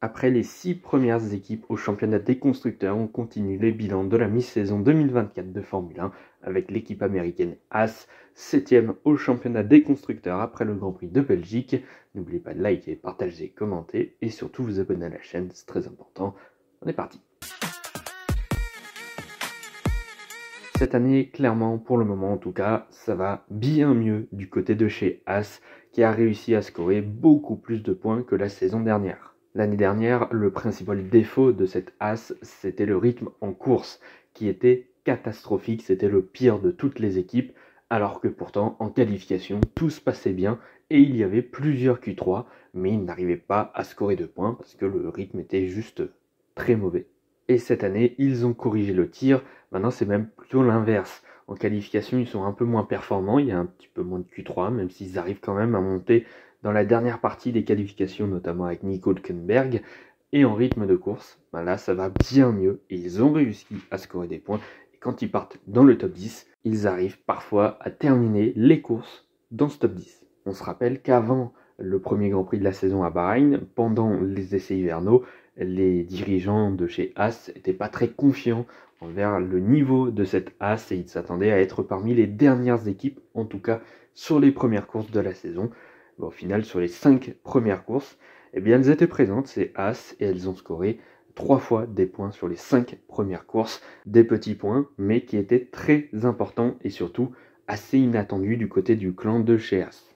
Après les 6 premières équipes au championnat des constructeurs, on continue les bilans de la mi-saison 2024 de Formule 1 avec l'équipe américaine Haas, 7ème au championnat des constructeurs après le Grand Prix de Belgique. N'oubliez pas de liker, partager, commenter et surtout vous abonner à la chaîne, c'est très important. On est parti. Cette année, clairement, pour le moment en tout cas, ça va bien mieux du côté de chez Haas qui a réussi à scorer beaucoup plus de points que la saison dernière. L'année dernière, le principal défaut de cette Haas, c'était le rythme en course qui était catastrophique, c'était le pire de toutes les équipes, alors que pourtant en qualification, tout se passait bien et il y avait plusieurs Q3, mais ils n'arrivaient pas à scorer de points parce que le rythme était juste très mauvais. Et cette année, ils ont corrigé le tir. Maintenant, c'est même plutôt l'inverse. En qualification, ils sont un peu moins performants. Il y a un petit peu moins de Q3, même s'ils arrivent quand même à monter dans la dernière partie des qualifications, notamment avec Nico Hülkenberg. Et en rythme de course, là, ça va bien mieux. Et ils ont réussi à scorer des points. Et quand ils partent dans le top 10, ils arrivent parfois à terminer les courses dans ce top 10. On se rappelle qu'avant le premier Grand Prix de la saison à Bahreïn, pendant les essais hivernaux, les dirigeants de chez Haas n'étaient pas très confiants envers le niveau de cette Haas et ils s'attendaient à être parmi les dernières équipes, en tout cas sur les premières courses de la saison. Au final, sur les 5 premières courses, elles étaient présentes, ces Haas, et elles ont scoré 3 fois des points sur les 5 premières courses, des petits points, mais qui étaient très importants et surtout assez inattendus du côté du clan de chez Haas.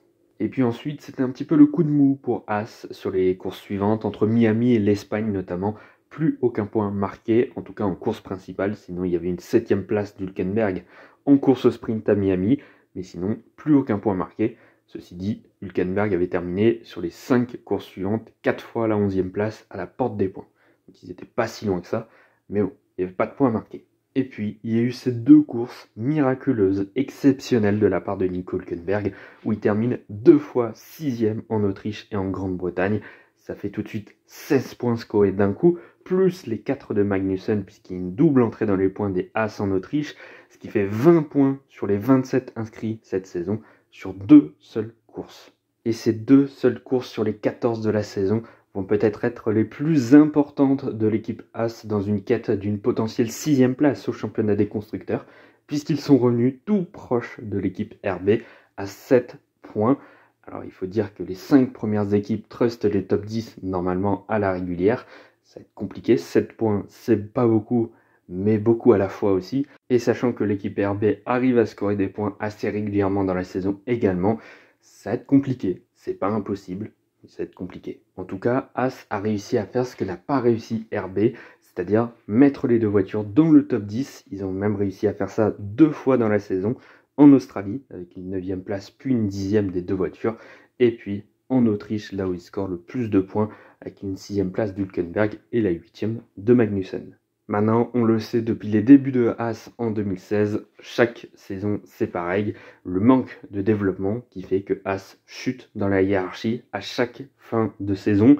Et puis ensuite, c'était un petit peu le coup de mou pour Haas sur les courses suivantes, entre Miami et l'Espagne notamment. Plus aucun point marqué, en tout cas en course principale, sinon il y avait une 7ème place d'Hülkenberg en course sprint à Miami, mais sinon plus aucun point marqué. Ceci dit, Hülkenberg avait terminé sur les 5 courses suivantes, 4 fois la 11e place à la porte des points. Donc ils n'étaient pas si loin que ça, mais bon, il n'y avait pas de points marqués. Et puis, il y a eu ces 2 courses miraculeuses, exceptionnelles de la part de Nico Hülkenberg, où il termine 2 fois 6ème en Autriche et en Grande-Bretagne. Ça fait tout de suite 16 points scorés d'un coup, plus les 4 de Magnussen, puisqu'il y a une double entrée dans les points des Haas en Autriche, ce qui fait 20 points sur les 27 inscrits cette saison, sur 2 seules courses. Et ces 2 seules courses sur les 14 de la saison vont peut-être être les plus importantes de l'équipe Haas dans une quête d'une potentielle 6ème place au championnat des constructeurs, puisqu'ils sont revenus tout proches de l'équipe RB à 7 points. Alors il faut dire que les 5 premières équipes trustent les top 10 normalement à la régulière. Ça va être compliqué, 7 points c'est pas beaucoup, mais beaucoup à la fois aussi. Et sachant que l'équipe RB arrive à scorer des points assez régulièrement dans la saison également, ça va être compliqué, c'est pas impossible. Ça va être compliqué. En tout cas, Haas a réussi à faire ce que n'a pas réussi RB, c'est-à-dire mettre les 2 voitures dans le top 10. Ils ont même réussi à faire ça 2 fois dans la saison, en Australie, avec une 9ème place, puis une 10ème des 2 voitures, et puis en Autriche, là où ils scorent le plus de points, avec une 6ème place d'Hülkenberg et la 8ème de Magnussen. Maintenant, on le sait depuis les débuts de Haas en 2016, chaque saison c'est pareil, le manque de développement qui fait que Haas chute dans la hiérarchie à chaque fin de saison.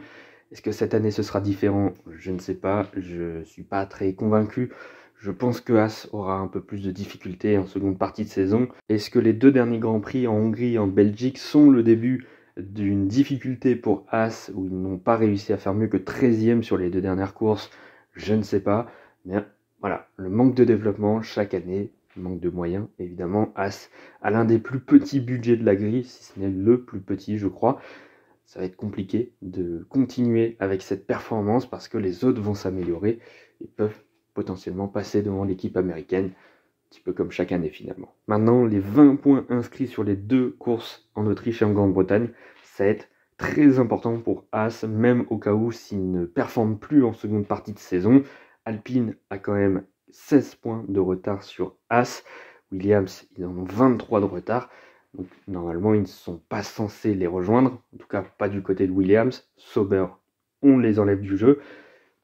Est-ce que cette année ce sera différent? Je ne sais pas, je ne suis pas très convaincu. Je pense que Haas aura un peu plus de difficultés en seconde partie de saison. Est-ce que les 2 derniers Grands Prix en Hongrie et en Belgique sont le début d'une difficulté pour Haas où ils n'ont pas réussi à faire mieux que 13e sur les 2 dernières courses? Je ne sais pas, mais voilà, le manque de développement chaque année, le manque de moyens, évidemment, Haas a l'un des plus petits budgets de la grille, si ce n'est le plus petit, je crois. Ça va être compliqué de continuer avec cette performance parce que les autres vont s'améliorer et peuvent potentiellement passer devant l'équipe américaine, un petit peu comme chaque année finalement. Maintenant, les 20 points inscrits sur les 2 courses en Autriche et en Grande-Bretagne, ça va être très important pour Haas, même au cas où s'il ne performe plus en seconde partie de saison. Alpine a quand même 16 points de retard sur Haas. Williams, ils en ont 23 de retard. Donc normalement, ils ne sont pas censés les rejoindre. En tout cas, pas du côté de Williams. Sauber, on les enlève du jeu.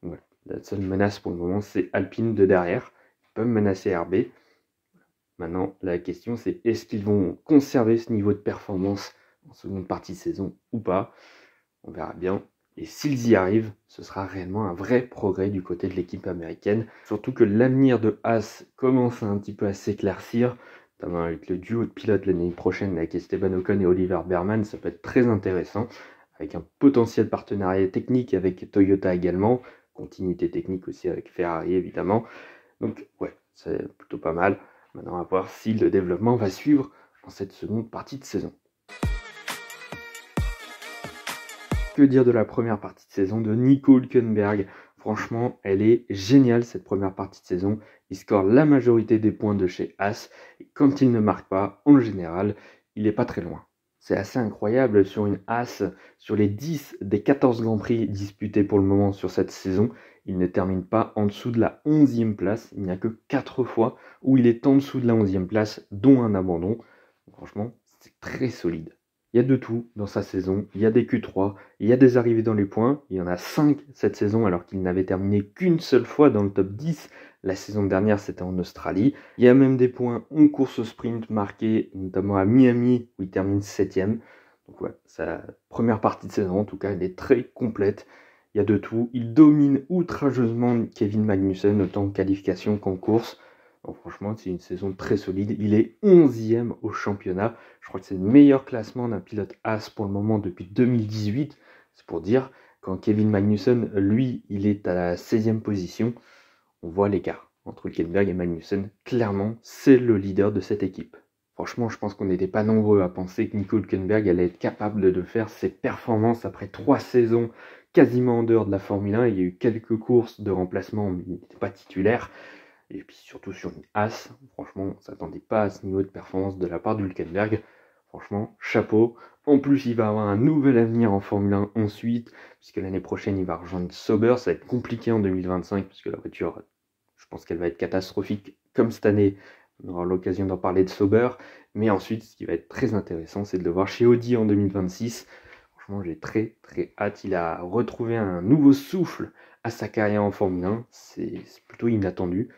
Voilà. La seule menace pour le moment, c'est Alpine de derrière. Ils peuvent menacer RB. Maintenant, la question, c'est est-ce qu'ils vont conserver ce niveau de performance en seconde partie de saison ou pas? On verra bien. Et s'ils y arrivent, ce sera réellement un vrai progrès du côté de l'équipe américaine. Surtout que l'avenir de Haas commence un petit peu à s'éclaircir, notamment avec le duo de pilotes l'année prochaine avec Esteban Ocon et Oliver Berman. Ça peut être très intéressant, avec un potentiel partenariat technique avec Toyota également, continuité technique aussi avec Ferrari évidemment. Donc ouais, c'est plutôt pas mal. Maintenant à voir si le développement va suivre en cette seconde partie de saison. Que dire de la première partie de saison de Nico Hülkenberg? Franchement, elle est géniale cette première partie de saison. Il score la majorité des points de chez Haas. Et quand il ne marque pas, en général, il n'est pas très loin. C'est assez incroyable sur une Haas, sur les 10 des 14 Grands Prix disputés pour le moment sur cette saison, il ne termine pas en dessous de la 11e place. Il n'y a que 4 fois où il est en dessous de la 11e place, dont un abandon. Franchement, c'est très solide. Il y a de tout dans sa saison, il y a des Q3, il y a des arrivées dans les points, il y en a 5 cette saison alors qu'il n'avait terminé qu'une seule fois dans le top 10. La saison dernière c'était en Australie. Il y a même des points en course au sprint marqués, notamment à Miami où il termine 7ème. Donc ouais, sa première partie de saison en tout cas elle est très complète. Il y a de tout, il domine outrageusement Kevin Magnussen autant en qualification qu'en course. Donc franchement, c'est une saison très solide. Il est 11e au championnat. Je crois que c'est le meilleur classement d'un pilote Haas pour le moment depuis 2018. C'est pour dire, quand Kevin Magnussen, lui, il est à la 16e position, on voit l'écart entre Hülkenberg et Magnussen. Clairement, c'est le leader de cette équipe. Franchement, je pense qu'on n'était pas nombreux à penser que Nico Hülkenberg allait être capable de faire ses performances après 3 saisons quasiment en dehors de la Formule 1. Il y a eu quelques courses de remplacement, mais il n'était pas titulaire. Et puis surtout sur une Haas, franchement, on ne s'attendait pas à ce niveau de performance de la part d'Hülkenberg. Franchement, chapeau. En plus, il va avoir un nouvel avenir en Formule 1 ensuite, puisque l'année prochaine, il va rejoindre Sauber. Ça va être compliqué en 2025, puisque la voiture, je pense qu'elle va être catastrophique, comme cette année. On aura l'occasion d'en parler de Sauber. Mais ensuite, ce qui va être très intéressant, c'est de le voir chez Audi en 2026. Franchement, j'ai très très hâte. Il a retrouvé un nouveau souffle à sa carrière en Formule 1. C'est plutôt inattendu.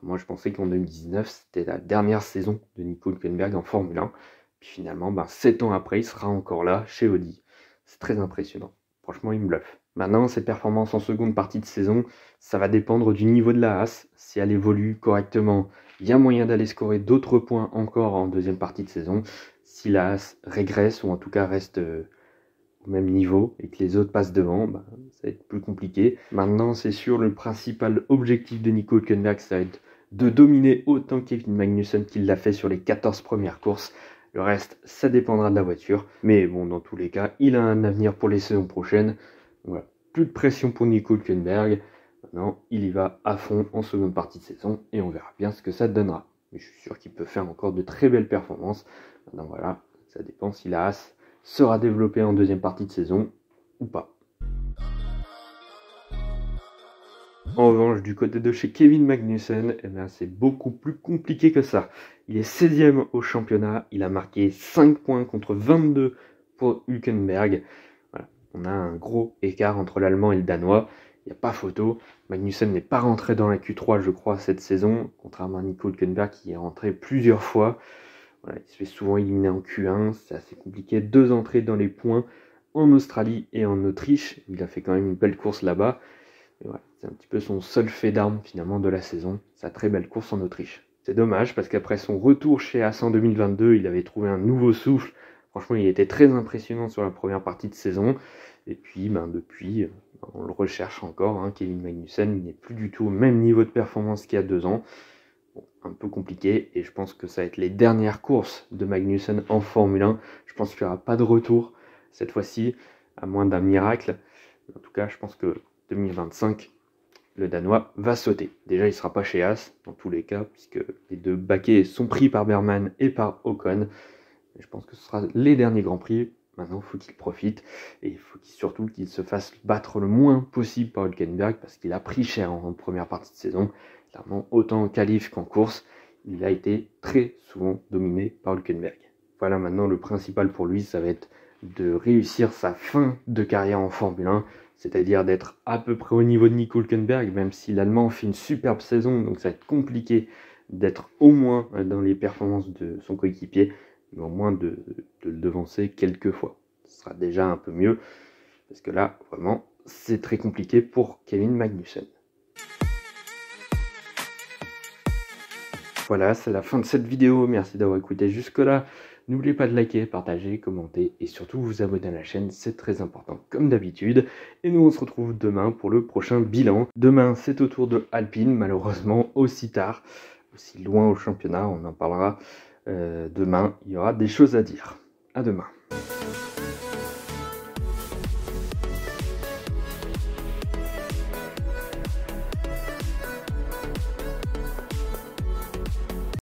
Moi, je pensais qu'en 2019, c'était la dernière saison de Nico Hülkenberg en Formule 1. Puis finalement, 7 ans après, il sera encore là, chez Audi. C'est très impressionnant. Franchement, il me bluffe. Maintenant, ses performances en seconde partie de saison, ça va dépendre du niveau de la Haas. Si elle évolue correctement, il y a moyen d'aller scorer d'autres points encore en deuxième partie de saison. Si la Haas régresse, ou en tout cas reste au même niveau, et que les autres passent devant, ça va être plus compliqué. Maintenant, c'est sûr, le principal objectif de Nico Hülkenberg, ça va être de dominer autant Kevin Magnussen qu'il l'a fait sur les 14 premières courses. Le reste, ça dépendra de la voiture. Mais bon, dans tous les cas, il a un avenir pour les saisons prochaines. Voilà, plus de pression pour Nico Hülkenberg. Maintenant, il y va à fond en seconde partie de saison et on verra bien ce que ça donnera. Mais je suis sûr qu'il peut faire encore de très belles performances. Maintenant, voilà, ça dépend si la Haas sera développée en deuxième partie de saison ou pas. En revanche, du côté de chez Kevin Magnussen, c'est beaucoup plus compliqué que ça. Il est 16e au championnat, il a marqué 5 points contre 22 pour Hülkenberg. Voilà. On a un gros écart entre l'Allemand et le Danois. Il n'y a pas photo. Magnussen n'est pas rentré dans la Q3, je crois, cette saison, contrairement à Nico Hülkenberg qui est rentré plusieurs fois. Voilà, il se fait souvent éliminer en Q1, c'est assez compliqué. 2 entrées dans les points en Australie et en Autriche. Il a fait quand même une belle course là-bas. Voilà, c'est un petit peu son seul fait d'armes finalement de la saison, sa très belle course en Autriche. C'est dommage parce qu'après son retour chez Haas en 2022, il avait trouvé un nouveau souffle. Franchement, il était très impressionnant sur la première partie de saison. Et puis, depuis, on le recherche encore. Kevin Magnussen, il n'est plus du tout au même niveau de performance qu'il y a 2 ans. Bon, un peu compliqué et je pense que ça va être les dernières courses de Magnussen en Formule 1. Je pense qu'il n'y aura pas de retour cette fois-ci, à moins d'un miracle. En tout cas, je pense que 2025, le Danois va sauter. Déjà, il ne sera pas chez Haas, dans tous les cas, puisque les 2 baquets sont pris par Berman et par Ocon. Je pense que ce sera les derniers Grands Prix. Maintenant, il faut qu'il profite. Et il faut surtout qu'il se fasse battre le moins possible par Hülkenberg, parce qu'il a pris cher en première partie de saison. Clairement, autant en qualif qu'en course, il a été très souvent dominé par Hülkenberg. Voilà, maintenant, le principal pour lui, ça va être de réussir sa fin de carrière en Formule 1, c'est-à-dire d'être à peu près au niveau de Nico Hülkenberg, même si l'Allemand fait une superbe saison, donc ça va être compliqué d'être au moins dans les performances de son coéquipier, mais au moins de le devancer quelques fois. Ce sera déjà un peu mieux, parce que là, vraiment, c'est très compliqué pour Kevin Magnussen. Voilà, c'est la fin de cette vidéo. Merci d'avoir écouté jusque-là. N'oubliez pas de liker, partager, commenter et surtout vous abonner à la chaîne, c'est très important comme d'habitude. Et nous on se retrouve demain pour le prochain bilan. Demain c'est au tour de Alpine, malheureusement aussi tard, aussi loin au championnat, on en parlera demain, il y aura des choses à dire. À demain.